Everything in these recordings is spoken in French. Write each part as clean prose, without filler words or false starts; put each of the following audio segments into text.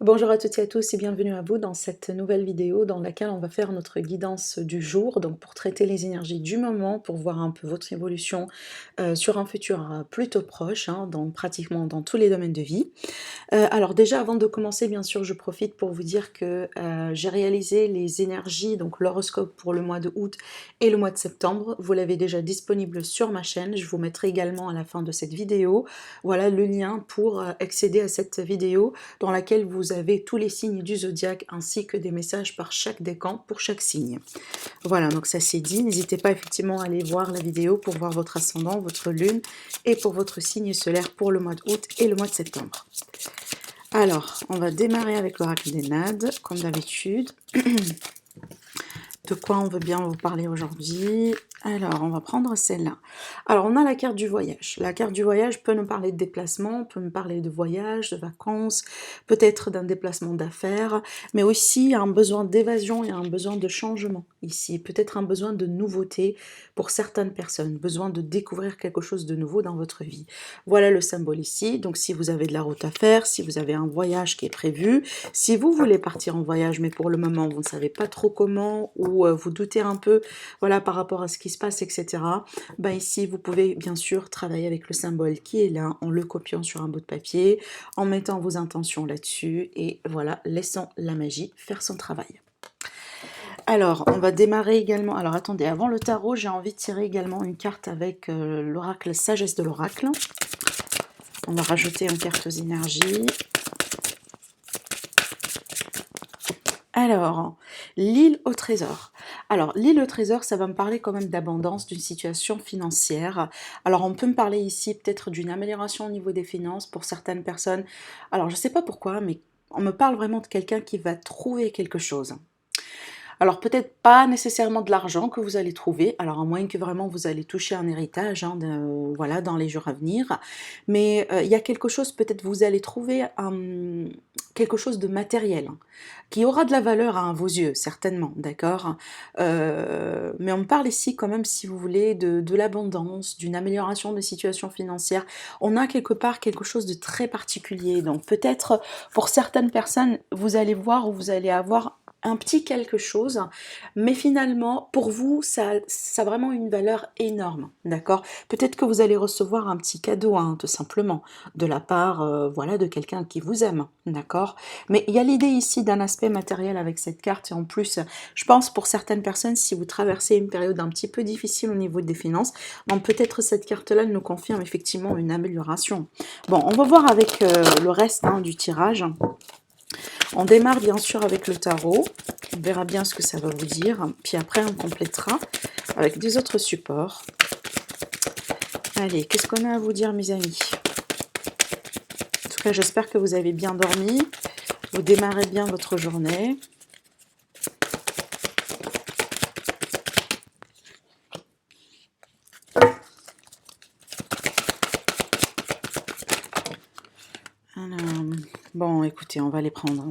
Bonjour à toutes et à tous et bienvenue à vous dans cette nouvelle vidéo dans laquelle on va faire notre guidance du jour, donc pour traiter les énergies du moment, pour voir un peu votre évolution sur un futur plutôt proche, hein, pratiquement dans tous les domaines de vie. Alors déjà, avant de commencer, bien sûr, je profite pour vous dire que j'ai réalisé les énergies, donc l'horoscope pour le mois de août et le mois de septembre. Vous l'avez déjà disponible sur ma chaîne. Je vous mettrai également à la fin de cette vidéo, voilà le lien pour accéder à cette vidéo dans laquelle vous avez tous les signes du zodiaque ainsi que des messages par chaque décan pour chaque signe. Voilà, donc ça c'est dit. N'hésitez pas effectivement à aller voir la vidéo pour voir votre ascendant, votre lune et pour votre signe solaire pour le mois d'août et le mois de septembre. Alors, on va démarrer avec l'oracle des Nades, comme d'habitude. De quoi on veut bien vous parler aujourd'hui? Alors, on va prendre celle-là. Alors, on a la carte du voyage. La carte du voyage peut nous parler de déplacement, peut nous parler de voyage, de vacances, peut-être d'un déplacement d'affaires, mais aussi un besoin d'évasion et un besoin de changement ici. Peut-être un besoin de nouveauté pour certaines personnes, besoin de découvrir quelque chose de nouveau dans votre vie. Voilà le symbole ici. Donc, si vous avez de la route à faire, si vous avez un voyage qui est prévu, si vous voulez partir en voyage, mais pour le moment, vous ne savez pas trop comment ou vous doutez un peu, voilà, par rapport à ce qui se passe, etc. Ben ici, vous pouvez bien sûr travailler avec le symbole qui est là, en le copiant sur un bout de papier, en mettant vos intentions là-dessus, et voilà, laissant la magie faire son travail. Alors, on va démarrer également. Alors, attendez, avant le tarot, j'ai envie de tirer également une carte avec l'oracle Sagesse de l'oracle. On va rajouter une carte aux énergies. Alors, l'île au trésor. Alors, l'île au trésor, ça va me parler quand même d'abondance, d'une situation financière. Alors, on peut me parler ici peut-être d'une amélioration au niveau des finances pour certaines personnes. Alors, je ne sais pas pourquoi, mais on me parle vraiment de quelqu'un qui va trouver quelque chose. Alors peut-être pas nécessairement de l'argent que vous allez trouver, alors à moins que vraiment vous allez toucher un héritage, hein, voilà, dans les jours à venir, mais il y a quelque chose, peut-être vous allez trouver quelque chose de matériel, hein, qui aura de la valeur à vos yeux, certainement, d'accord. Mais on me parle ici quand même, si vous voulez, de l'abondance, d'une amélioration de situation financière. On a quelque part quelque chose de très particulier, donc peut-être pour certaines personnes, vous allez voir ou vous allez avoir un petit quelque chose, mais finalement, pour vous, ça a vraiment une valeur énorme, d'accord? Peut-être que vous allez recevoir un petit cadeau, hein, tout simplement, de la part, voilà, de quelqu'un qui vous aime, d'accord? Mais il y a l'idée ici d'un aspect matériel avec cette carte, et en plus, je pense pour certaines personnes, si vous traversez une période un petit peu difficile au niveau des finances, donc peut-être cette carte-là nous confirme effectivement une amélioration. Bon, on va voir avec le reste, hein, du tirage. On démarre bien sûr avec le tarot, on verra bien ce que ça va vous dire, puis après on complétera avec des autres supports. Allez, qu'est-ce qu'on a à vous dire mes amis? En tout cas, j'espère que vous avez bien dormi, vous démarrez bien votre journée. Alors, bon, écoutez, on va les prendre.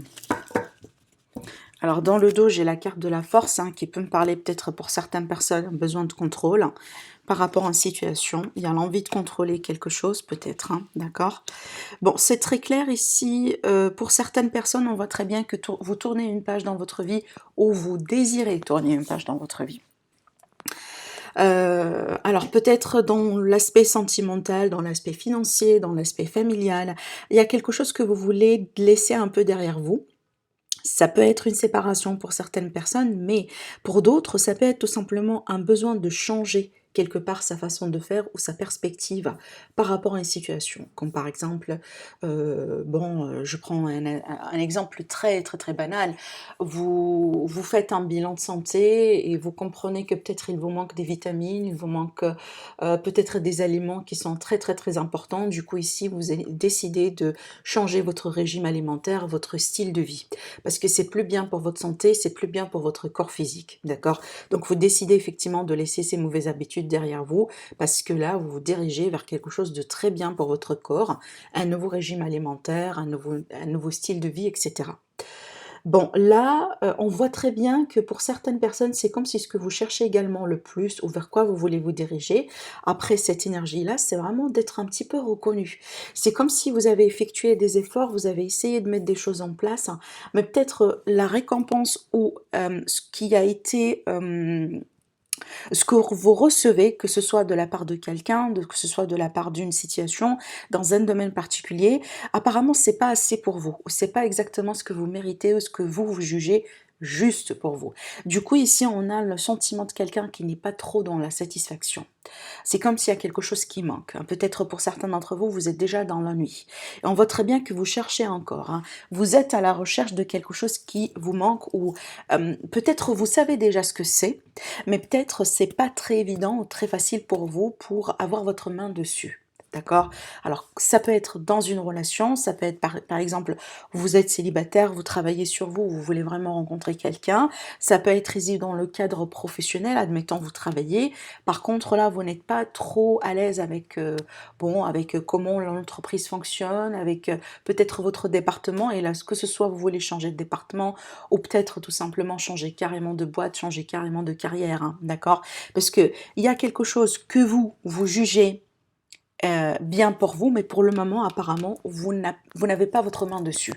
Alors dans le dos, j'ai la carte de la force, hein, qui peut me parler peut-être pour certaines personnes, un besoin de contrôle par rapport à une situation. Il y a l'envie de contrôler quelque chose peut-être, hein, d'accord. Bon, c'est très clair ici. Pour certaines personnes, on voit très bien que vous tournez une page dans votre vie ou vous désirez tourner une page dans votre vie. Alors peut-être dans l'aspect sentimental, dans l'aspect financier, dans l'aspect familial, il y a quelque chose que vous voulez laisser un peu derrière vous. Ça peut être une séparation pour certaines personnes, mais pour d'autres, ça peut être tout simplement un besoin de changer quelque part sa façon de faire ou sa perspective par rapport à une situation. Comme par exemple, je prends un exemple très très très banal. Vous faites un bilan de santé et vous comprenez que peut-être il vous manque des vitamines, il vous manque peut-être des aliments qui sont très très très importants. Du coup ici, vous avez décidé de changer votre régime alimentaire, votre style de vie parce que c'est plus bien pour votre santé, c'est plus bien pour votre corps physique, d'accord? Donc vous décidez effectivement de laisser ces mauvaises habitudes derrière vous, parce que là, vous vous dirigez vers quelque chose de très bien pour votre corps, un nouveau régime alimentaire, un nouveau style de vie, etc. Bon, là, on voit très bien que pour certaines personnes, c'est comme si ce que vous cherchez également le plus ou vers quoi vous voulez vous diriger, après cette énergie-là, c'est vraiment d'être un petit peu reconnu. C'est comme si vous avez effectué des efforts, vous avez essayé de mettre des choses en place, hein, mais peut-être, la récompense ou, ce qui a été, ce que vous recevez, que ce soit de la part de quelqu'un, que ce soit de la part d'une situation, dans un domaine particulier, apparemment c'est pas assez pour vous. C'est pas exactement ce que vous méritez ou ce que vous jugez juste pour vous. Du coup, ici, on a le sentiment de quelqu'un qui n'est pas trop dans la satisfaction. C'est comme s'il y a quelque chose qui manque, hein. Peut-être pour certains d'entre vous, vous êtes déjà dans l'ennui. Et on voit très bien que vous cherchez encore, hein. Vous êtes à la recherche de quelque chose qui vous manque ou peut-être vous savez déjà ce que c'est, mais peut-être c'est pas très évident ou très facile pour vous pour avoir votre main dessus. D'accord? Alors, ça peut être dans une relation, ça peut être par exemple, vous êtes célibataire, vous travaillez sur vous, vous voulez vraiment rencontrer quelqu'un, ça peut être ici dans le cadre professionnel, admettons vous travaillez, par contre, là, vous n'êtes pas trop à l'aise avec, bon, avec comment l'entreprise fonctionne, avec peut-être votre département. Et là, que ce soit vous voulez changer de département ou peut-être tout simplement changer carrément de boîte, changer carrément de carrière, hein, d'accord? Parce que il y a quelque chose que vous jugez bien pour vous, mais pour le moment, apparemment, vous n'avez pas votre main dessus.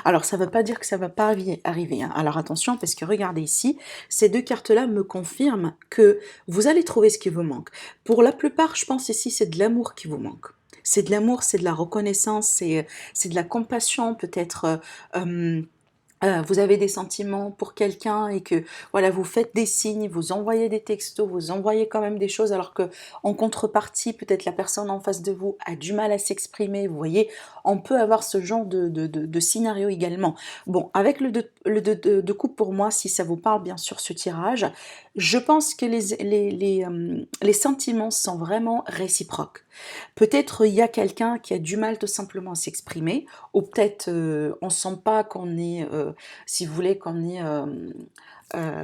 Alors, ça ne veut pas dire que ça ne va pas arriver, hein. Alors attention, parce que regardez ici, ces deux cartes-là me confirment que vous allez trouver ce qui vous manque. Pour la plupart, je pense ici, c'est de l'amour qui vous manque. C'est de l'amour, c'est de la reconnaissance, c'est de la compassion, peut-être. Vous avez des sentiments pour quelqu'un et que voilà, vous faites des signes, vous envoyez des textos, vous envoyez quand même des choses alors que en contrepartie, peut-être la personne en face de vous a du mal à s'exprimer. Vous voyez, on peut avoir ce genre de scénario également. Bon, avec le de coupe pour moi, si ça vous parle bien sûr ce tirage, je pense que les sentiments sont vraiment réciproques. Peut-être il y a quelqu'un qui a du mal tout simplement à s'exprimer, ou peut-être on sent pas qu'on est, si vous voulez, qu'on est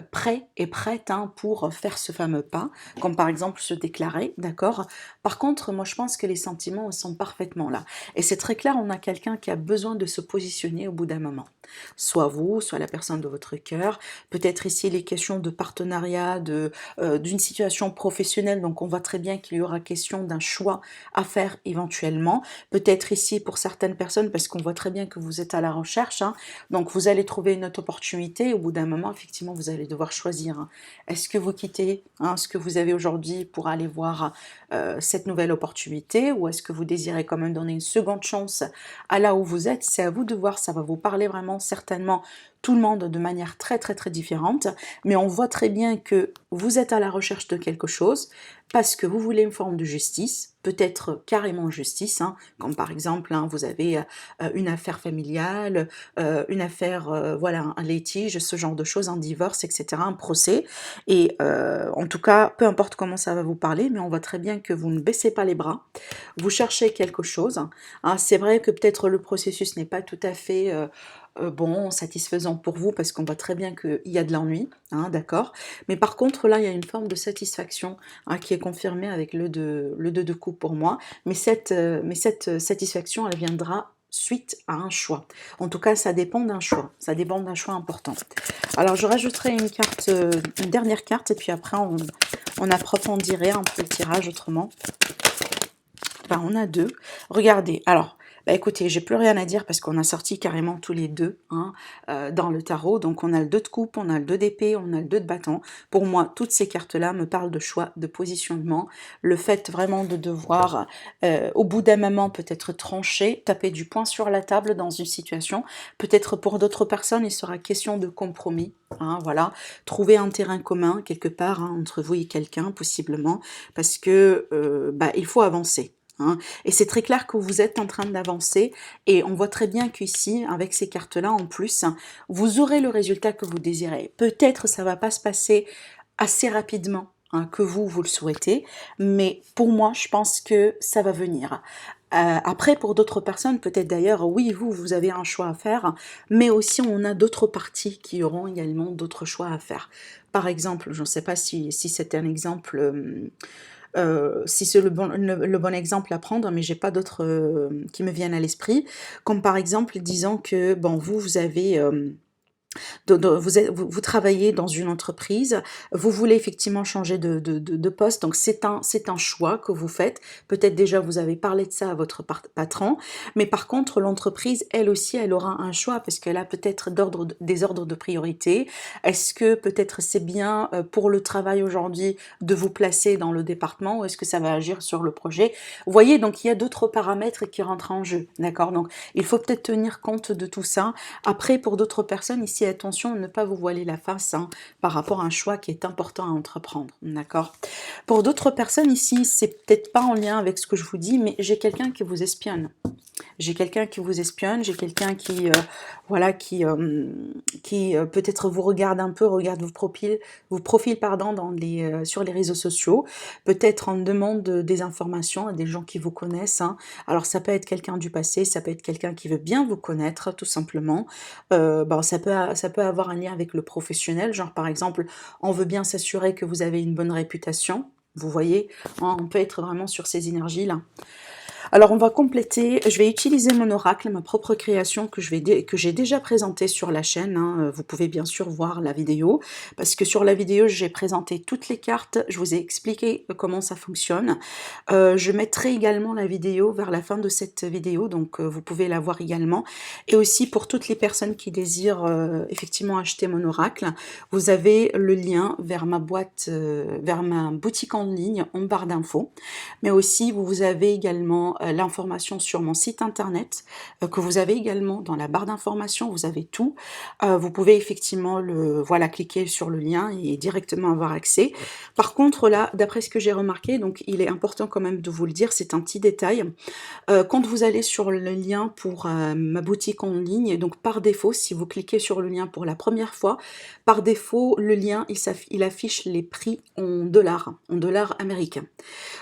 prêt et prête, hein, pour faire ce fameux pas, comme par exemple se déclarer, d'accord? Par contre, moi je pense que les sentiments sont parfaitement là. Et c'est très clair, on a quelqu'un qui a besoin de se positionner au bout d'un moment. Soit vous, soit la personne de votre cœur. Peut-être ici les questions de partenariat, d'une situation professionnelle, donc on voit très bien qu'il y aura question d'un choix à faire éventuellement. Peut-être ici pour certaines personnes, parce qu'on voit très bien que vous êtes à la recherche, hein, donc vous allez trouver une autre opportunité. Au bout d'un moment, effectivement, vous allez devoir choisir, hein. Est-ce que vous quittez, hein, ce que vous avez aujourd'hui pour aller voir cette nouvelle opportunité, ou est-ce que vous désirez quand même donner une seconde chance à là où vous êtes? C'est à vous de voir, ça va vous parler vraiment certainement tout le monde de manière très très très différente, mais on voit très bien que vous êtes à la recherche de quelque chose parce que vous voulez une forme de justice, peut-être carrément justice, hein, comme par exemple, hein, vous avez une affaire familiale, une affaire, voilà, un litige, ce genre de choses, un divorce, etc., un procès. Et en tout cas, peu importe comment ça va vous parler, mais on voit très bien que vous ne baissez pas les bras, vous cherchez quelque chose, hein. C'est vrai que peut-être le processus n'est pas tout à fait bon, satisfaisant pour vous, parce qu'on voit très bien qu'il y a de l'ennui, hein, d'accord. Mais par contre, là, il y a une forme de satisfaction, hein, qui est confirmée avec le 2 de coupe pour moi. Mais cette satisfaction, elle viendra suite à un choix. En tout cas, ça dépend d'un choix. Ça dépend d'un choix important. Alors, je rajouterai une carte, une dernière carte, et puis après, on approfondirait un peu le tirage autrement. Enfin, on a deux. Regardez, alors, bah écoutez, j'ai plus rien à dire parce qu'on a sorti carrément tous les deux, hein, dans le tarot. Donc on a le 2 de coupe, on a le 2 d'épée, on a le 2 de bâton. Pour moi, toutes ces cartes-là me parlent de choix, de positionnement, le fait vraiment de devoir, au bout d'un moment, peut-être trancher, taper du poing sur la table dans une situation. Peut-être pour d'autres personnes, il sera question de compromis, hein, voilà, trouver un terrain commun quelque part, hein, entre vous et quelqu'un, possiblement, parce que bah, il faut avancer, hein. Et c'est très clair que vous êtes en train d'avancer, et on voit très bien qu'ici, avec ces cartes-là en plus, vous aurez le résultat que vous désirez. Peut-être ça va pas se passer assez rapidement, hein, que vous le souhaitez, mais pour moi, je pense que ça va venir. Après, pour d'autres personnes, peut-être d'ailleurs, oui, vous avez un choix à faire, mais aussi on a d'autres parties qui auront également d'autres choix à faire. Par exemple, je ne sais pas si c'est un exemple, si c'est le bon exemple à prendre, mais j'ai pas d'autres qui me viennent à l'esprit. Comme par exemple, disons que bon, vous avez vous travaillez dans une entreprise, vous voulez effectivement changer de poste, donc c'est un choix que vous faites. Peut-être déjà vous avez parlé de ça à votre patron, mais par contre l'entreprise, elle aussi, elle aura un choix parce qu'elle a peut-être des ordres de priorité. Est-ce que peut-être c'est bien pour le travail aujourd'hui de vous placer dans le département ou est-ce que ça va agir sur le projet? Vous voyez, donc il y a d'autres paramètres qui rentrent en jeu, d'accord? Donc il faut peut-être tenir compte de tout ça. Après, pour d'autres personnes, ici, attention, ne pas vous voiler la face hein, par rapport à un choix qui est important à entreprendre, d'accord? Pour d'autres personnes ici, c'est peut-être pas en lien avec ce que je vous dis, mais j'ai quelqu'un qui vous espionne. J'ai quelqu'un qui vous espionne, j'ai quelqu'un qui, voilà, qui peut-être vous regarde un peu, regarde vos profils pardon, sur les réseaux sociaux. Peut-être en demande des informations à des gens qui vous connaissent. Hein. Alors ça peut être quelqu'un du passé, ça peut être quelqu'un qui veut bien vous connaître, tout simplement. Bon, ça peut avoir un lien avec le professionnel, genre par exemple, on veut bien s'assurer que vous avez une bonne réputation. Vous voyez, hein, on peut être vraiment sur ces énergies-là. Alors on va compléter, je vais utiliser mon oracle, ma propre création que j'ai déjà présentée sur la chaîne. Hein. Vous pouvez bien sûr voir la vidéo, parce que sur la vidéo j'ai présenté toutes les cartes, je vous ai expliqué comment ça fonctionne. Je mettrai également la vidéo vers la fin de cette vidéo, donc vous pouvez la voir également. Et aussi pour toutes les personnes qui désirent effectivement acheter mon oracle, vous avez le lien vers ma vers ma boutique en ligne en barre d'infos. Mais aussi vous avez également l'information sur mon site internet que vous avez également dans la barre d'information, vous avez tout. Vous pouvez effectivement cliquer sur le lien et directement avoir accès. Par contre là, d'après ce que j'ai remarqué, donc il est important quand même de vous le dire, c'est un petit détail. Quand vous allez sur le lien pour ma boutique en ligne, donc par défaut, si vous cliquez sur le lien pour la première fois, par défaut, le lien, il affiche les prix en dollars américains.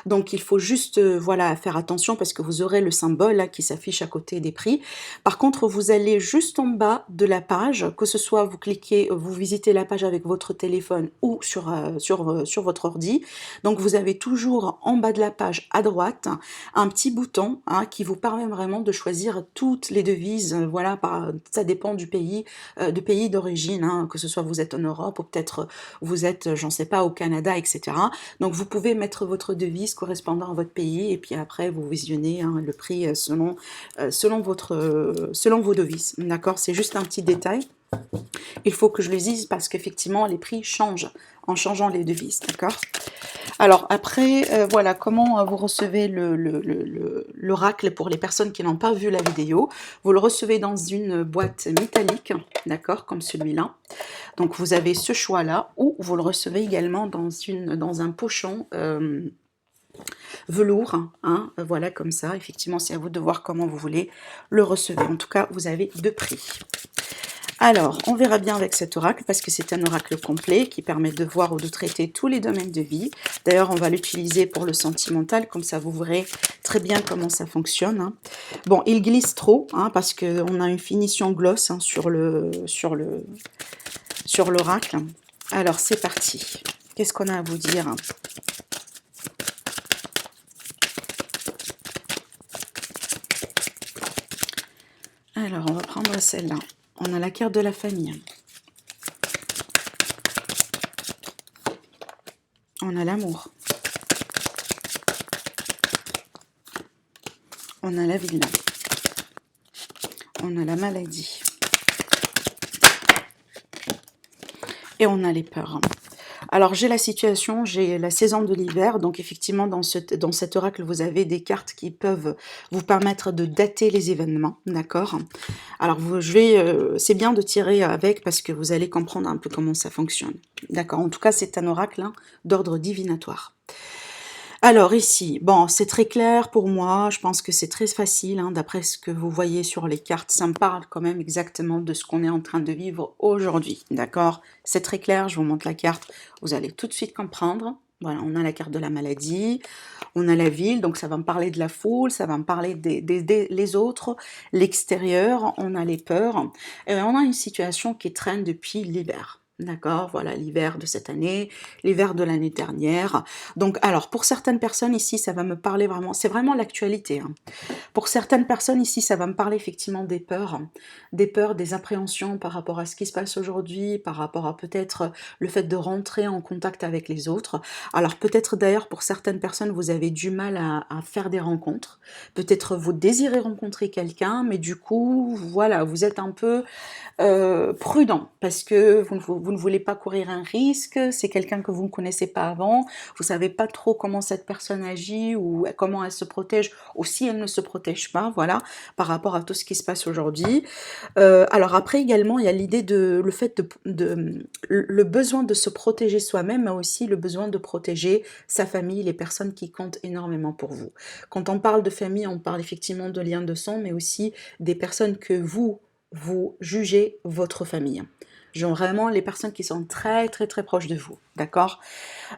Donc il faut juste voilà, faire attention parce que vous aurez le symbole là, qui s'affiche à côté des prix. Par contre, vous allez juste en bas de la page, que ce soit vous cliquez, vous visitez la page avec votre téléphone ou sur votre ordi. Donc vous avez toujours en bas de la page à droite un petit bouton hein, qui vous permet vraiment de choisir toutes les devises. Voilà, ça dépend du pays d'origine, hein, que ce soit vous êtes en Europe ou peut-être vous êtes, j'en sais pas, au Canada, etc. Donc vous pouvez mettre votre devise correspondant à votre pays et puis après vous visionnez hein, le prix selon vos devises. D'accord, c'est juste un petit détail. Il faut que je le dise parce qu'effectivement les prix changent en changeant les devises. D'accord. Alors après, voilà comment vous recevez l'oracle pour les personnes qui n'ont pas vu la vidéo. Vous le recevez dans une boîte métallique, d'accord, comme celui-là. Donc vous avez ce choix-là, ou vous le recevez également dans un pochon velours, hein, voilà comme ça. Effectivement, c'est à vous de voir comment vous voulez le recevoir. En tout cas, vous avez deux prix. Alors, on verra bien avec cet oracle, parce que c'est un oracle complet qui permet de voir ou de traiter tous les domaines de vie. D'ailleurs, on va l'utiliser pour le sentimental, comme ça vous verrez très bien comment ça fonctionne. Hein. Bon, il glisse trop, hein, parce qu'on a une finition gloss hein, sur l'oracle. Alors, c'est parti. Qu'est-ce qu'on a à vous dire? Alors, on va prendre celle-là. On a la carte de la famille. On a l'amour. On a la ville. On a la maladie. Et on a les peurs. Alors j'ai la situation, j'ai la saison de l'hiver, donc effectivement dans cet oracle vous avez des cartes qui peuvent vous permettre de dater les événements, d'accord? Alors c'est bien de tirer avec parce que vous allez comprendre un peu comment ça fonctionne, d'accord? En tout cas c'est un oracle hein, d'ordre divinatoire. Alors ici, bon, c'est très clair pour moi, je pense que c'est très facile, hein, d'après ce que vous voyez sur les cartes, ça me parle quand même exactement de ce qu'on est en train de vivre aujourd'hui, d'accord? C'est très clair, je vous montre la carte, vous allez tout de suite comprendre. Voilà, on a la carte de la maladie, on a la ville, donc ça va me parler de la foule, ça va me parler les autres, l'extérieur, on a les peurs, et on a une situation qui traîne depuis l'hiver. D'accord, voilà, l'hiver de cette année, l'hiver de l'année dernière. Donc, alors, pour certaines personnes ici, ça va me parler vraiment, c'est vraiment l'actualité, hein. Pour certaines personnes ici, ça va me parler effectivement des peurs, des appréhensions par rapport à ce qui se passe aujourd'hui, par rapport à peut-être le fait de rentrer en contact avec les autres. Alors peut-être d'ailleurs pour certaines personnes, vous avez du mal à faire des rencontres. Peut-être vous désirez rencontrer quelqu'un, mais du coup, voilà, vous êtes un peu prudent, parce que vous ne voulez pas courir un risque, c'est quelqu'un que vous ne connaissez pas avant, vous savez pas trop comment cette personne agit ou comment elle se protège, ou si elle ne se protège pas, voilà, par rapport à tout ce qui se passe aujourd'hui. Alors après également, il y a l'idée de le fait le besoin de se protéger soi-même, mais aussi le besoin de protéger sa famille, les personnes qui comptent énormément pour vous. Quand on parle de famille, on parle effectivement de liens de sang, mais aussi des personnes que vous jugez votre famille. Genre vraiment les personnes qui sont très très très proches de vous, d'accord?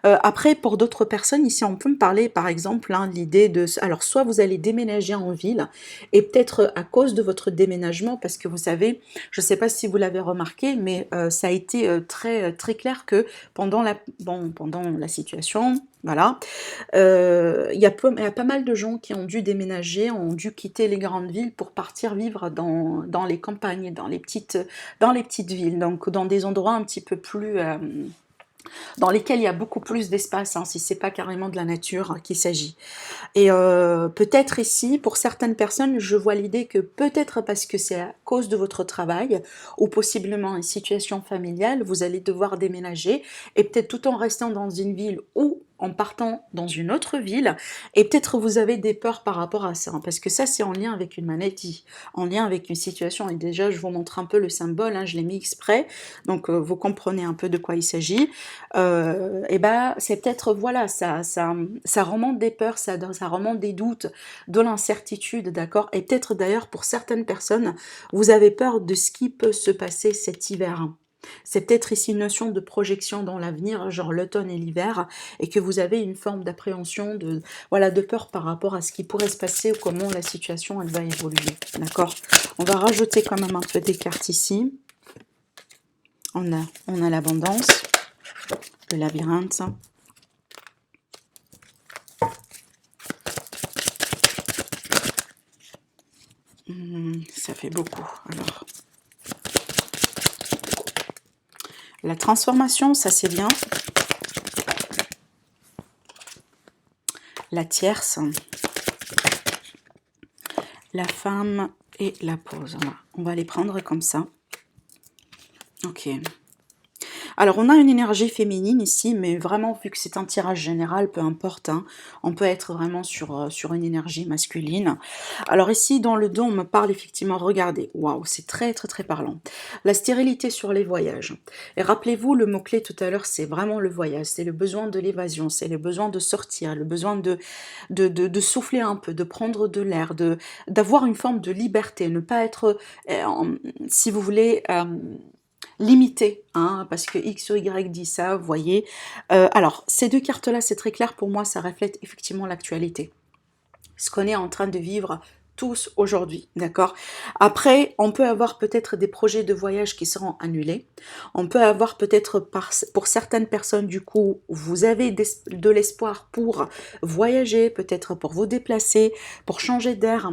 Après, pour d'autres personnes, ici, on peut me parler, par exemple, hein, l'idée de... Alors, soit vous allez déménager en ville, et peut-être à cause de votre déménagement, parce que vous savez, je ne sais pas si vous l'avez remarqué, mais ça a été très clair que pendant la situation, voilà, il y a pas mal de gens qui ont dû déménager, ont dû quitter les grandes villes pour partir vivre dans les campagnes, dans les petites villes, donc dans des endroits un petit peu plus... dans lesquels il y a beaucoup plus d'espace, hein, si c'est pas carrément de la nature qu'il s'agit. Et peut-être ici, pour certaines personnes, je vois l'idée que peut-être parce que c'est à cause de votre travail, ou possiblement une situation familiale, vous allez devoir déménager, et peut-être tout en restant dans une ville ou en partant dans une autre ville, et peut-être vous avez des peurs par rapport à ça, hein, parce que ça c'est en lien avec une maladie, en lien avec une situation, et déjà je vous montre un peu le symbole, hein, je l'ai mis exprès, donc vous comprenez un peu de quoi il s'agit. Et ben c'est peut-être, voilà, ça remonte des peurs, ça remonte des doutes, de l'incertitude, d'accord? Et peut-être d'ailleurs pour certaines personnes, vous avez peur de ce qui peut se passer cet hiver. C'est peut-être ici une notion de projection dans l'avenir, genre l'automne et l'hiver, et que vous avez une forme d'appréhension, voilà, de peur par rapport à ce qui pourrait se passer ou comment la situation elle va évoluer, d'accord? On va rajouter quand même un peu des cartes ici. On a l'abondance, le labyrinthe. Ça fait beaucoup. Alors, la transformation, ça c'est bien. La tierce, la femme et la pause. Voilà. On va les prendre comme ça. Ok. Alors, on a une énergie féminine ici, mais vraiment, vu que c'est un tirage général, peu importe, hein, on peut être vraiment sur une énergie masculine. Alors ici, dans le dos, on me parle effectivement, regardez, waouh, c'est très très très parlant. La stérilité sur les voyages. Et rappelez-vous, le mot-clé tout à l'heure, c'est vraiment le voyage, c'est le besoin de l'évasion, c'est le besoin de sortir, le besoin de souffler un peu, de prendre de l'air, d'avoir une forme de liberté, ne pas être, si vous voulez... limité, hein, parce que X ou Y dit ça, vous voyez. Alors, ces deux cartes-là, c'est très clair pour moi, ça reflète effectivement l'actualité. Ce qu'on est en train de vivre tous aujourd'hui, d'accord? Après, on peut avoir peut-être des projets de voyage qui seront annulés. On peut avoir peut-être, pour certaines personnes, du coup, vous avez de l'espoir pour voyager, peut-être pour vous déplacer, pour changer d'air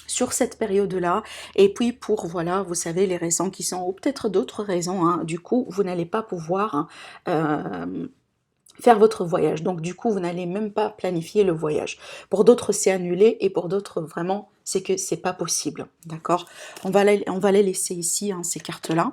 sur cette période-là, et puis pour, voilà, vous savez, les raisons qui sont, ou peut-être d'autres raisons, hein, du coup, vous n'allez pas pouvoir faire votre voyage. Donc du coup, vous n'allez même pas planifier le voyage. Pour d'autres, c'est annulé, et pour d'autres, vraiment, c'est que c'est pas possible. D'accord? On va les laisser ici, hein, ces cartes-là.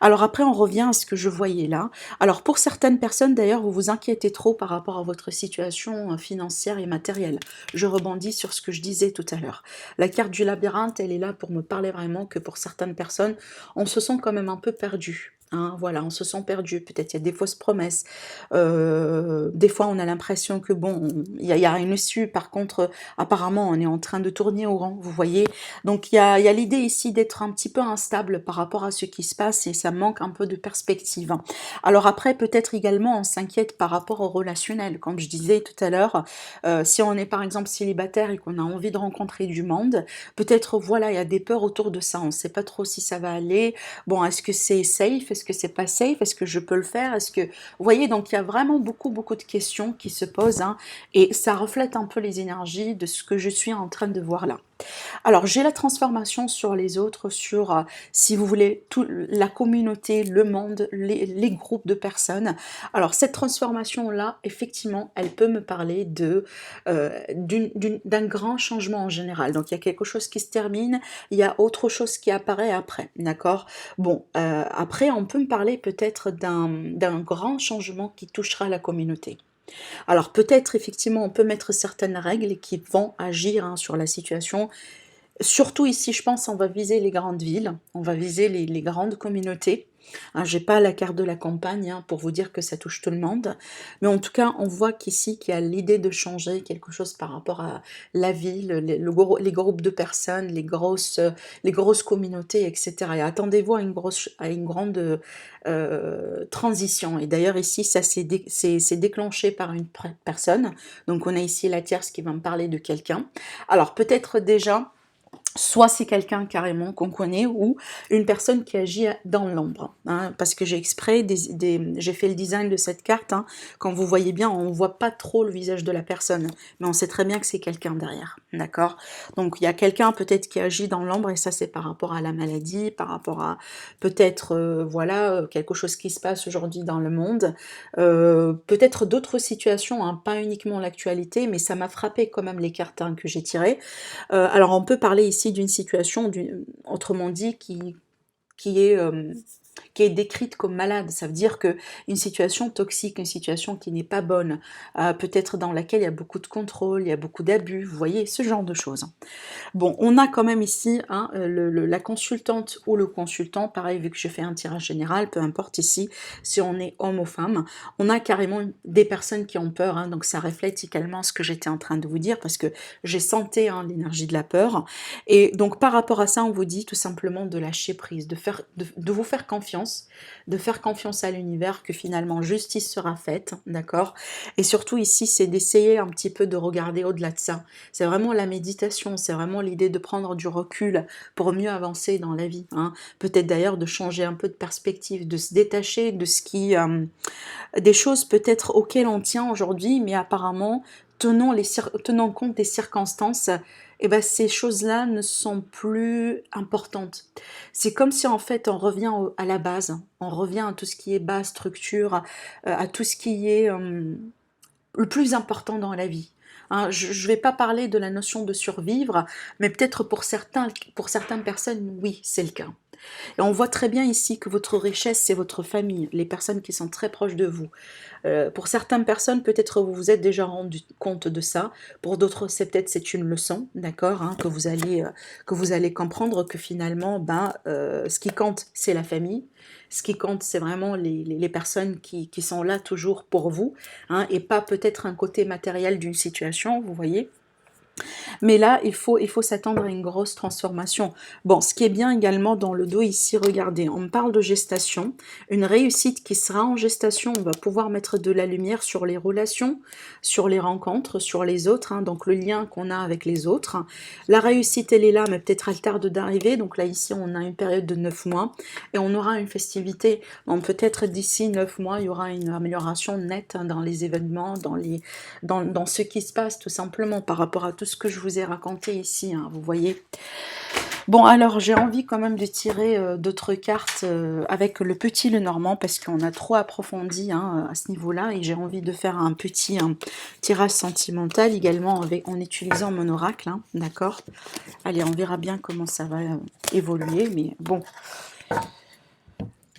Alors après, on revient à ce que je voyais là. Alors pour certaines personnes, d'ailleurs, vous vous inquiétez trop par rapport à votre situation financière et matérielle. Je rebondis sur ce que je disais tout à l'heure. La carte du labyrinthe, elle est là pour me parler vraiment que pour certaines personnes, on se sent quand même un peu perdu. Hein, voilà, on se sent perdu, peut-être il y a des fausses promesses, des fois on a l'impression que bon, il y a une issue, par contre apparemment on est en train de tourner au rang, vous voyez, donc il y a l'idée ici d'être un petit peu instable par rapport à ce qui se passe, et ça manque un peu de perspective. Alors après, peut-être également on s'inquiète par rapport au relationnel, comme je disais tout à l'heure, si on est par exemple célibataire et qu'on a envie de rencontrer du monde, peut-être, voilà, il y a des peurs autour de ça, on ne sait pas trop si ça va aller, bon, est-ce que c'est safe, Est-ce que c'est pas safe? Est-ce que je peux le faire? Est-ce que... Vous voyez, donc il y a vraiment beaucoup, beaucoup de questions qui se posent, hein, et ça reflète un peu les énergies de ce que je suis en train de voir là. Alors, j'ai la transformation sur les autres, sur, si vous voulez, toute la communauté, le monde, les groupes de personnes. Alors, cette transformation-là, effectivement, elle peut me parler d'un grand changement en général. Donc, il y a quelque chose qui se termine, il y a autre chose qui apparaît après, d'accord? Bon, après, on peut me parler peut-être d'un grand changement qui touchera la communauté. Alors peut-être effectivement on peut mettre certaines règles qui vont agir, hein, sur la situation. Surtout ici, je pense, on va viser les grandes villes, on va viser les grandes communautés. Hein, j'ai pas la carte de la campagne, hein, pour vous dire que ça touche tout le monde, mais en tout cas, on voit qu'ici, qu'il y a l'idée de changer quelque chose par rapport à la ville, les groupes de personnes, les grosses communautés, etc. Et attendez-vous à une grande transition. Et d'ailleurs, ici, ça c'est déclenché par une personne. Donc, on a ici la tierce qui va me parler de quelqu'un. Alors, peut-être déjà soit c'est quelqu'un carrément qu'on connaît ou une personne qui agit dans l'ombre, hein, parce que j'ai exprès, j'ai fait le design de cette carte, hein, quand vous voyez bien, on ne voit pas trop le visage de la personne, mais on sait très bien que c'est quelqu'un derrière, d'accord? Donc il y a quelqu'un peut-être qui agit dans l'ombre, et ça c'est par rapport à la maladie, par rapport à peut-être, voilà, quelque chose qui se passe aujourd'hui dans le monde, peut-être d'autres situations, hein, pas uniquement l'actualité, mais ça m'a frappé quand même les cartes, hein, que j'ai tirées. Alors on peut parler ici d'une situation, autrement dit, qui est décrite comme malade. Ça veut dire que une situation toxique, une situation qui n'est pas bonne, peut-être dans laquelle il y a beaucoup de contrôle, il y a beaucoup d'abus, vous voyez, ce genre de choses. Bon, on a quand même ici, hein, la consultante ou le consultant, pareil, vu que je fais un tirage général, peu importe ici, si on est homme ou femme, on a carrément des personnes qui ont peur, hein, donc ça reflète également ce que j'étais en train de vous dire, parce que j'ai senti, hein, l'énergie de la peur, et donc par rapport à ça, on vous dit tout simplement de lâcher prise, de vous faire confiance, de faire confiance à l'univers, que finalement justice sera faite, d'accord? Et surtout ici, c'est d'essayer un petit peu de regarder au-delà de ça. C'est vraiment la méditation, c'est vraiment l'idée de prendre du recul pour mieux avancer dans la vie, hein. Peut-être d'ailleurs de changer un peu de perspective, de se détacher de ce qui, des choses peut-être auxquelles on tient aujourd'hui, mais apparemment, tenant compte des circonstances, eh ben, ces choses-là ne sont plus importantes. C'est comme si en fait on revient à la base, on revient à tout ce qui est base, structure, à tout ce qui est le plus important dans la vie. Hein, je ne vais pas parler de la notion de survivre, mais peut-être pour certaines personnes, oui, c'est le cas. Et on voit très bien ici que votre richesse, c'est votre famille, les personnes qui sont très proches de vous. Pour certaines personnes, peut-être vous vous êtes déjà rendu compte de ça. Pour d'autres, c'est une leçon, d'accord, hein, que vous allez comprendre que finalement, ce qui compte, c'est la famille. Ce qui compte, c'est vraiment les personnes qui sont là toujours pour vous, hein, et pas peut-être un côté matériel d'une situation, vous voyez. Mais là, il faut s'attendre à une grosse transformation. Bon, ce qui est bien également dans le dos ici, regardez, on me parle de gestation, une réussite qui sera en gestation, on va pouvoir mettre de la lumière sur les relations, sur les rencontres, sur les autres, hein, donc le lien qu'on a avec les autres. La réussite, elle est là, mais peut-être elle tarde d'arriver, donc là ici, on a une période de 9 mois, et on aura une festivité, donc peut-être d'ici 9 mois, il y aura une amélioration nette, hein, dans les événements, dans ce qui se passe tout simplement par rapport à tout ce que je vous ai raconté ici, hein, vous voyez. Bon, alors j'ai envie quand même de tirer d'autres cartes avec le petit Lenormand, parce qu'on a trop approfondi, hein, à ce niveau-là, et j'ai envie de faire un petit tirage sentimental également en utilisant mon oracle, hein, d'accord. Allez, on verra bien comment ça va évoluer, mais bon.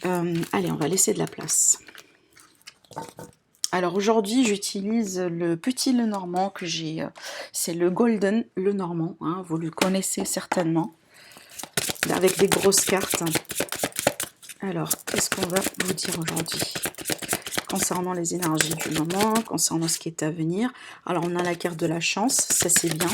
Allez, on va laisser de la place. Alors aujourd'hui, j'utilise le petit Lenormand que j'ai, c'est le Golden Lenormand, hein, vous le connaissez certainement, avec des grosses cartes. Alors, qu'est-ce qu'on va vous dire aujourd'hui concernant les énergies du moment, concernant ce qui est à venir? Alors, on a la carte de la chance, ça c'est bien.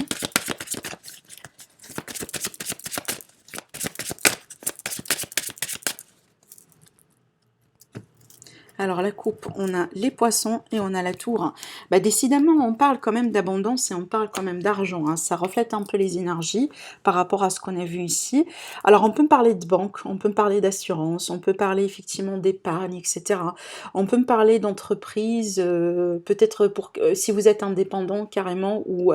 Alors la coupe, on a les poissons et on a la tour. Bah, décidément, on parle quand même d'abondance et on parle quand même d'argent, hein. Ça reflète un peu les énergies par rapport à ce qu'on a vu ici. Alors on peut me parler de banque, on peut me parler d'assurance, on peut parler effectivement d'épargne, etc. On peut me parler d'entreprise, peut-être pour si vous êtes indépendant carrément, ou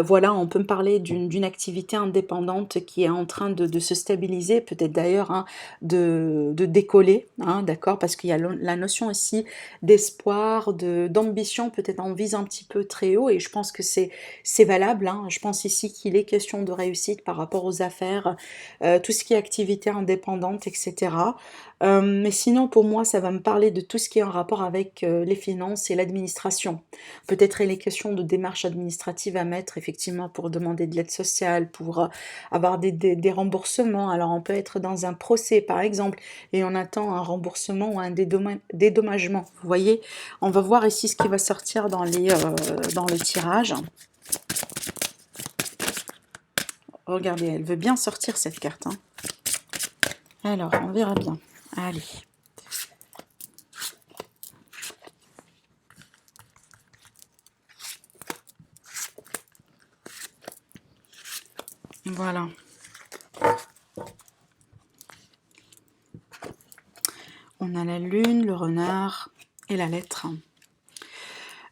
voilà, on peut me parler d'une activité indépendante qui est en train de se stabiliser, peut-être d'ailleurs, hein, de décoller, hein, d'accord, parce qu'il y a la notion ici d'espoir, d'ambition, peut-être on vise un petit peu très haut, et je pense que c'est valable, hein. Je pense ici qu'il est question de réussite par rapport aux affaires, tout ce qui est activité indépendante, etc. Mais sinon, pour moi, ça va me parler de tout ce qui est en rapport avec les finances et l'administration. Peut-être il est question de démarches administratives à mettre, effectivement, pour demander de l'aide sociale, pour avoir des remboursements. Alors, on peut être dans un procès, par exemple, et on attend un remboursement ou un dédommagement. Vous voyez, on va voir ici ce qui va sortir dans le tirage. Regardez, elle veut bien sortir cette carte, hein. Alors, on verra bien. Allez. Voilà. On a la lune, le renard et la lettre.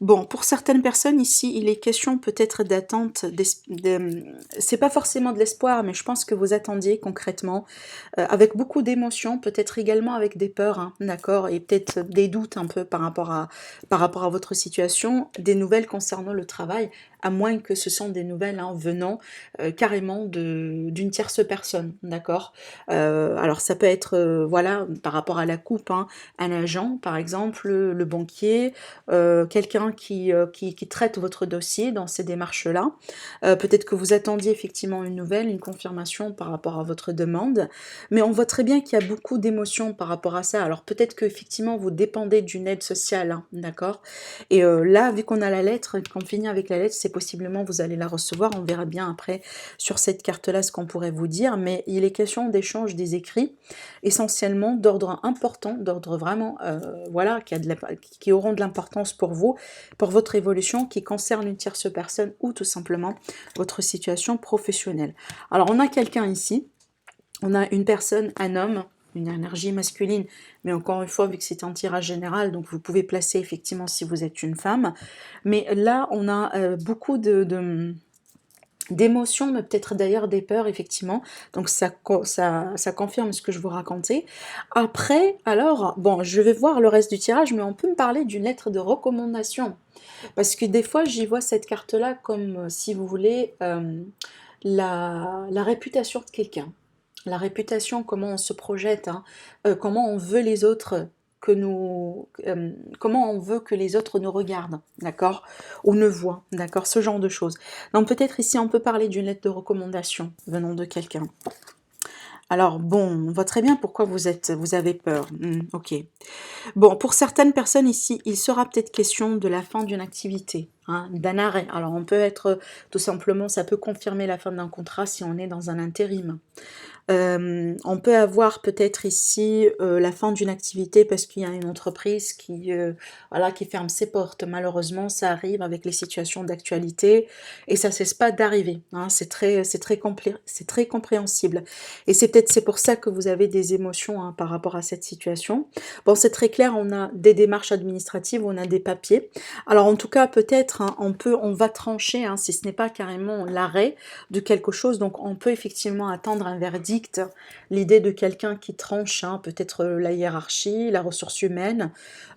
Bon, pour certaines personnes ici, il est question peut-être d'attente, c'est pas forcément de l'espoir, mais je pense que vous attendiez concrètement, avec beaucoup d'émotions, peut-être également avec des peurs, hein, d'accord, et peut-être des doutes un peu par rapport à votre situation, des nouvelles concernant le travail, à moins que ce sont des nouvelles, hein, venant carrément d'une tierce personne, d'accord. Alors ça peut être, voilà, par rapport à la coupe, hein, un agent, par exemple, le banquier, quelqu'un qui traite votre dossier dans ces démarches-là. Peut-être que vous attendiez effectivement une nouvelle, une confirmation par rapport à votre demande, mais on voit très bien qu'il y a beaucoup d'émotions par rapport à ça. Alors peut-être qu'effectivement vous dépendez d'une aide sociale, hein, d'accord. Et là, vu qu'on a la lettre, qu'on finit avec la lettre, c'est possiblement vous allez la recevoir. On verra bien après sur cette carte-là ce qu'on pourrait vous dire, mais il est question d'échange des écrits, essentiellement d'ordre important, d'ordre vraiment, voilà, qui auront de l'importance pour vous, pour votre évolution, qui concerne une tierce personne ou tout simplement votre situation professionnelle. Alors on a quelqu'un ici, on a une personne, un homme, une énergie masculine, mais encore une fois, vu que c'est un tirage général, donc vous pouvez placer effectivement si vous êtes une femme. Mais là, on a beaucoup d'émotions, mais peut-être d'ailleurs des peurs, effectivement. Donc ça confirme ce que je vous racontais. Après, alors, bon, je vais voir le reste du tirage, mais on peut me parler d'une lettre de recommandation. Parce que des fois, j'y vois cette carte-là comme, si vous voulez, la réputation de quelqu'un. La réputation, comment on se projette, hein, comment on veut les autres comment on veut que les autres nous regardent, d'accord, ou ne voient, d'accord, ce genre de choses. Donc peut-être ici on peut parler d'une lettre de recommandation venant de quelqu'un. Alors bon, on voit très bien pourquoi vous avez peur. Ok. Bon, pour certaines personnes ici, il sera peut-être question de la fin d'une activité, hein, d'un arrêt. Alors on peut être tout simplement, ça peut confirmer la fin d'un contrat si on est dans un intérim. On peut avoir peut-être ici la fin d'une activité parce qu'il y a une entreprise voilà, qui ferme ses portes. Malheureusement, ça arrive avec les situations d'actualité et ça cesse pas d'arriver, hein. C'est très compréhensible. Et c'est pour ça que vous avez des émotions, hein, par rapport à cette situation. Bon, c'est très clair, on a des démarches administratives, on a des papiers. Alors en tout cas, peut-être, hein, on va trancher, hein, si ce n'est pas carrément l'arrêt de quelque chose, donc on peut effectivement attendre un verdict, l'idée de quelqu'un qui tranche, hein, peut-être la hiérarchie, la ressource humaine,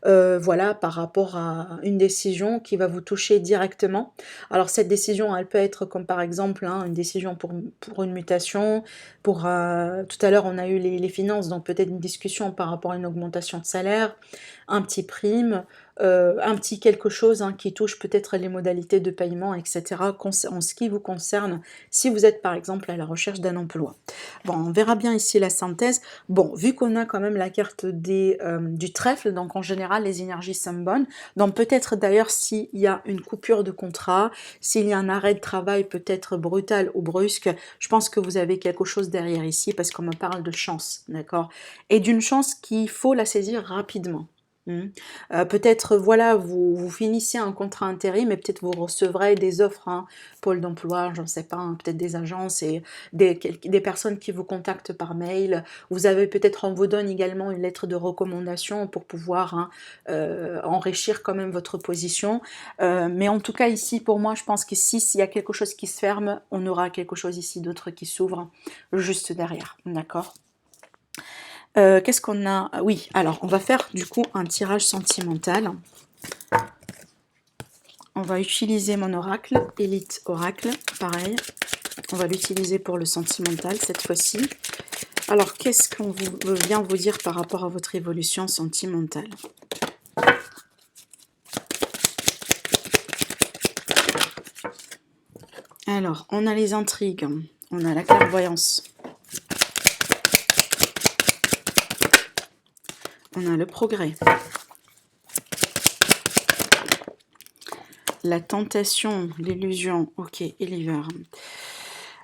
voilà, par rapport à une décision qui va vous toucher directement. Alors cette décision, elle peut être comme par exemple, hein, une décision pour une mutation, tout à l'heure on a eu les finances, donc peut-être une discussion par rapport à une augmentation de salaire, un petit prime, un petit quelque chose, hein, qui touche peut-être les modalités de paiement, etc., en ce qui vous concerne, si vous êtes par exemple à la recherche d'un emploi. Bon, on verra bien ici la synthèse. Bon, vu qu'on a quand même la carte du trèfle, donc en général les énergies sont bonnes, donc peut-être d'ailleurs s'il y a une coupure de contrat, s'il y a un arrêt de travail peut-être brutal ou brusque, je pense que vous avez quelque chose derrière ici parce qu'on me parle de chance, d'accord, et d'une chance qu'il faut la saisir rapidement. Mmh. Peut-être, voilà, vous finissez un contrat intérim et peut-être vous recevrez des offres, hein, Pôle d'emploi, j'en sais pas, hein, peut-être des agences et des personnes qui vous contactent par mail. Vous avez peut-être on vous donne également une lettre de recommandation pour pouvoir, hein, enrichir quand même votre position. Mais en tout cas ici, pour moi, je pense qu'ici, s'il y a quelque chose qui se ferme, on aura quelque chose ici d'autre qui s'ouvre juste derrière, d'accord? Qu'est-ce qu'on a? Ah oui, alors on va faire du coup un tirage sentimental. On va utiliser mon oracle, Elite Oracle, pareil. On va l'utiliser pour le sentimental cette fois-ci. Alors, qu'est-ce qu'on vient vous dire par rapport à votre évolution sentimentale? Alors, on a les intrigues, on a la clairvoyance, on a le progrès, la tentation, l'illusion, ok, et l'hiver.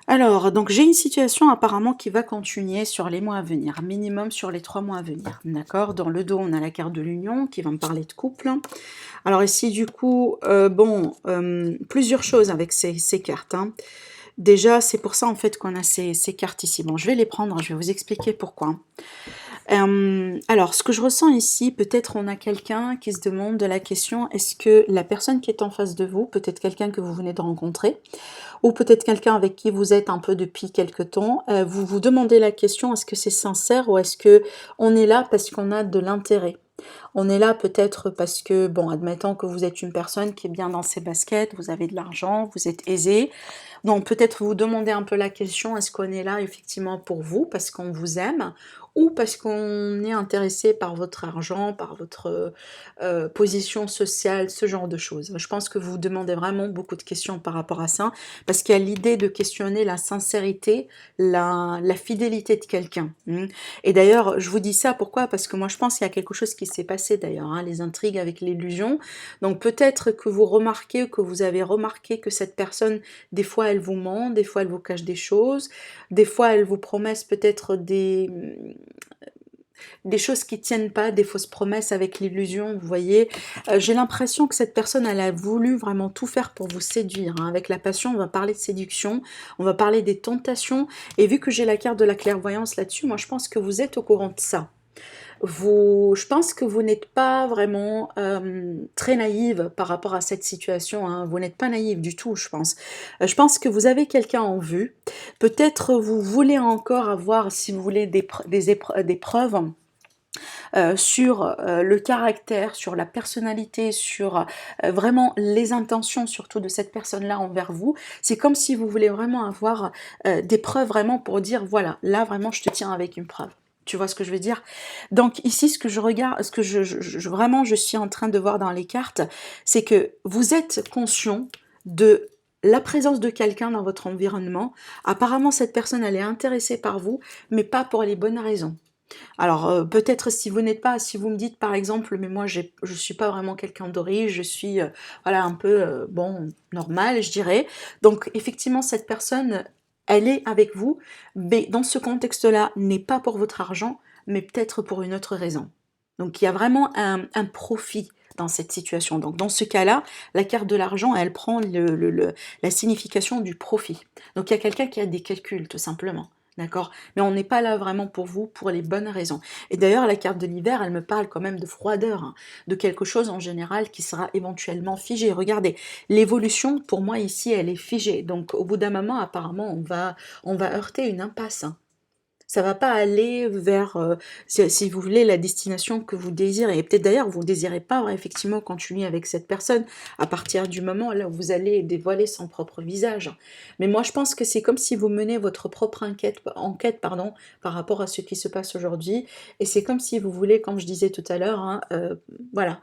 Alors, donc j'ai une situation apparemment qui va continuer sur les mois à venir, minimum sur les 3 mois à venir, d'accord? Dans le dos, on a la carte de l'union qui va me parler de couple. Alors ici, du coup, plusieurs choses avec ces cartes, hein. Déjà, c'est pour ça en fait qu'on a ces cartes ici. Bon, je vais les prendre, je vais vous expliquer pourquoi. Alors, ce que je ressens ici, peut-être on a quelqu'un qui se demande de la question, est-ce que la personne qui est en face de vous, peut-être quelqu'un que vous venez de rencontrer, ou peut-être quelqu'un avec qui vous êtes un peu depuis quelque temps, vous vous demandez la question, est-ce que c'est sincère ou est-ce que on est là parce qu'on a de l'intérêt? On est là peut-être parce que, bon, admettons que vous êtes une personne qui est bien dans ses baskets, vous avez de l'argent, vous êtes aisé. Donc peut-être vous demandez un peu la question, est-ce qu'on est là effectivement pour vous, parce qu'on vous aime, ou parce qu'on est intéressé par votre argent, par votre position sociale, ce genre de choses. Je pense que vous vous demandez vraiment beaucoup de questions par rapport à ça, parce qu'il y a l'idée de questionner la sincérité, la fidélité de quelqu'un. Et d'ailleurs, je vous dis ça, pourquoi? Parce que moi je pense qu'il y a quelque chose qui s'est passé d'ailleurs, hein, les intrigues avec l'illusion. Donc peut-être que vous remarquez, que vous avez remarqué que cette personne, des fois elle vous ment, des fois elle vous cache des choses, des fois elle vous promet peut-être des choses qui tiennent pas, des fausses promesses avec l'illusion, vous voyez. J'ai l'impression que cette personne, elle a voulu vraiment tout faire pour vous séduire, hein. Avec la passion, on va parler de séduction, on va parler des tentations, et vu que j'ai la carte de la clairvoyance là-dessus, moi je pense que vous êtes au courant de ça. Je pense que vous n'êtes pas vraiment très naïve par rapport à cette situation, hein. Vous n'êtes pas naïve du tout, je pense. Je pense que vous avez quelqu'un en vue. Peut-être vous voulez encore avoir, si vous voulez, des preuves sur le caractère, sur la personnalité, sur vraiment les intentions surtout de cette personne-là envers vous. C'est comme si vous voulez vraiment avoir des preuves vraiment pour dire, voilà, là vraiment je te tiens avec une preuve. Tu vois ce que je veux dire? Donc ici, ce que je regarde, ce que vraiment je suis en train de voir dans les cartes, c'est que vous êtes conscient de la présence de quelqu'un dans votre environnement. Apparemment, cette personne, elle est intéressée par vous, mais pas pour les bonnes raisons. Alors, peut-être si vous n'êtes pas, si vous me dites par exemple, mais moi je suis pas vraiment quelqu'un de riche, je suis voilà un peu bon normal, je dirais. Donc effectivement cette personne, elle est avec vous, mais dans ce contexte-là, n'est pas pour votre argent, mais peut-être pour une autre raison. Donc il y a vraiment un profit dans cette situation. Donc dans ce cas-là, la carte de l'argent, elle prend la signification du profit. Donc il y a quelqu'un qui a des calculs, tout simplement. D'accord? Mais on n'est pas là vraiment pour vous, pour les bonnes raisons. Et d'ailleurs, la carte de l'hiver, elle me parle quand même de froideur, hein, de quelque chose en général qui sera éventuellement figé. Regardez, l'évolution, pour moi, ici, elle est figée. Donc, au bout d'un moment, apparemment, on va heurter une impasse, hein. Ça va pas aller vers, si vous voulez, la destination que vous désirez. Et peut-être d'ailleurs, vous ne désirez pas effectivement continuer avec cette personne à partir du moment là où vous allez dévoiler son propre visage. Mais moi, je pense que c'est comme si vous menez votre propre enquête, pardon, par rapport à ce qui se passe aujourd'hui. Et c'est comme si vous voulez, comme je disais tout à l'heure, hein, voilà,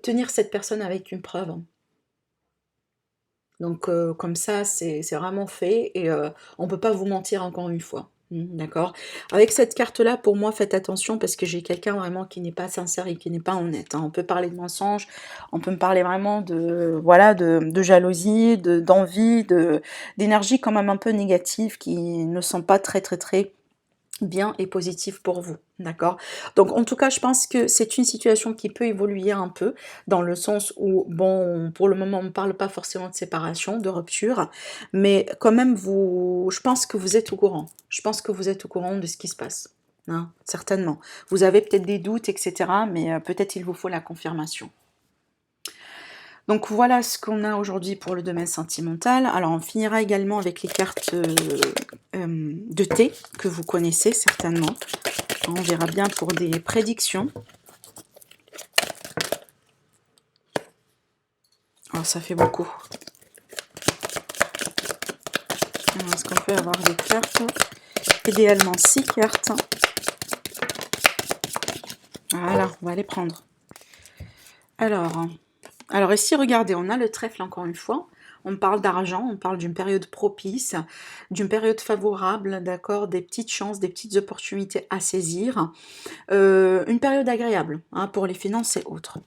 tenir cette personne avec une preuve, hein. Donc comme ça, c'est vraiment fait et on peut pas vous mentir encore une fois. D'accord? Avec cette carte-là, pour moi, faites attention parce que j'ai quelqu'un vraiment qui n'est pas sincère et qui n'est pas honnête, hein. On peut parler de mensonge, on peut me parler vraiment de voilà, de jalousie, d'envie, d'énergie quand même un peu négative qui ne sont pas très, très, très bien et positif pour vous, d'accord? Donc en tout cas, je pense que c'est une situation qui peut évoluer un peu, dans le sens où, bon, pour le moment, on ne parle pas forcément de séparation, de rupture, mais quand même, je pense que vous êtes au courant. Je pense que vous êtes au courant de ce qui se passe, hein, certainement. Vous avez peut-être des doutes, etc., mais peut-être il vous faut la confirmation. Donc voilà ce qu'on a aujourd'hui pour le domaine sentimental. Alors on finira également avec les cartes de thé que vous connaissez certainement. On verra bien pour des prédictions. Alors ça fait beaucoup. Est-ce qu'on peut avoir des cartes? Idéalement 6 cartes. Voilà, on va les prendre. Alors ici, regardez, on a le trèfle encore une fois. On parle d'argent, on parle d'une période propice, d'une période favorable, d'accord, des petites chances, des petites opportunités à saisir. Une période agréable hein, pour les finances et autres.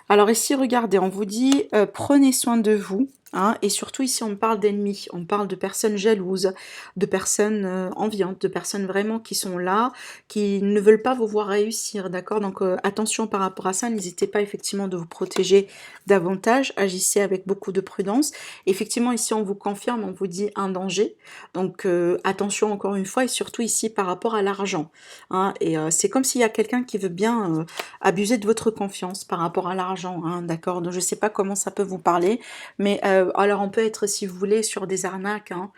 Alors ici, regardez, on vous dit prenez soin de vous. Hein, et surtout ici, on parle d'ennemis, on parle de personnes jalouses, de personnes enviantes, de personnes vraiment qui sont là, qui ne veulent pas vous voir réussir, d'accord? Donc attention par rapport à ça, n'hésitez pas effectivement de vous protéger davantage, agissez avec beaucoup de prudence. Effectivement, ici, on vous confirme, on vous dit un danger, donc attention encore une fois, et surtout ici par rapport à l'argent. Hein, et c'est comme s'il y a quelqu'un qui veut bien abuser de votre confiance par rapport à l'argent, hein, d'accord? Donc je ne sais pas comment ça peut vous parler, mais alors on peut être, si vous voulez, sur des arnaques, hein,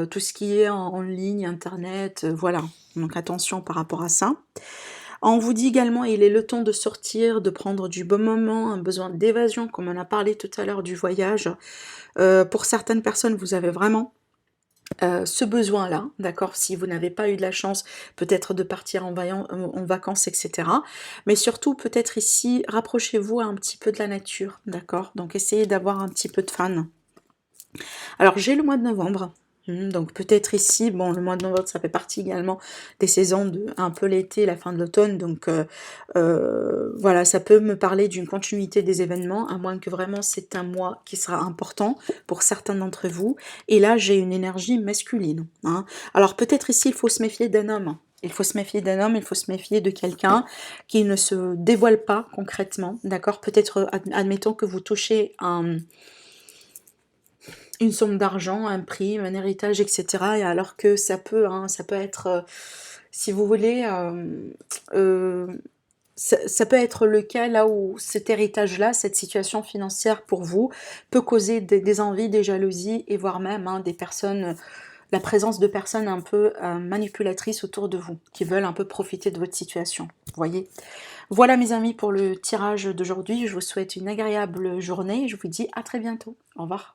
tout ce qui est en ligne, internet, voilà. Donc attention par rapport à ça. On vous dit également, il est le temps de sortir, de prendre du bon moment, un besoin d'évasion, comme on a parlé tout à l'heure du voyage. Pour certaines personnes, vous avez vraiment ce besoin-là, d'accord, si vous n'avez pas eu de la chance peut-être de partir en vacances, etc. Mais surtout, peut-être ici, rapprochez-vous un petit peu de la nature, d'accord? Donc essayez d'avoir un petit peu de fun. Alors j'ai le mois de novembre, donc peut-être ici, bon le mois de novembre ça fait partie également des saisons de un peu l'été, la fin de l'automne, donc voilà, ça peut me parler d'une continuité des événements, à moins que vraiment c'est un mois qui sera important pour certains d'entre vous. Et là j'ai une énergie masculine. Hein. Alors peut-être ici il faut se méfier d'un homme. Il faut se méfier d'un homme, il faut se méfier de quelqu'un qui ne se dévoile pas concrètement, d'accord? Peut-être, admettons que vous touchez une somme d'argent, un prix, un héritage, etc. Et alors que ça peut être, si vous voulez, ça peut être le cas là où cet héritage-là, cette situation financière pour vous, peut causer des envies, des jalousies, et voire même hein, des personnes, la présence de personnes un peu manipulatrices autour de vous, qui veulent un peu profiter de votre situation, vous voyez. Voilà mes amis pour le tirage d'aujourd'hui, je vous souhaite une agréable journée, je vous dis à très bientôt, au revoir.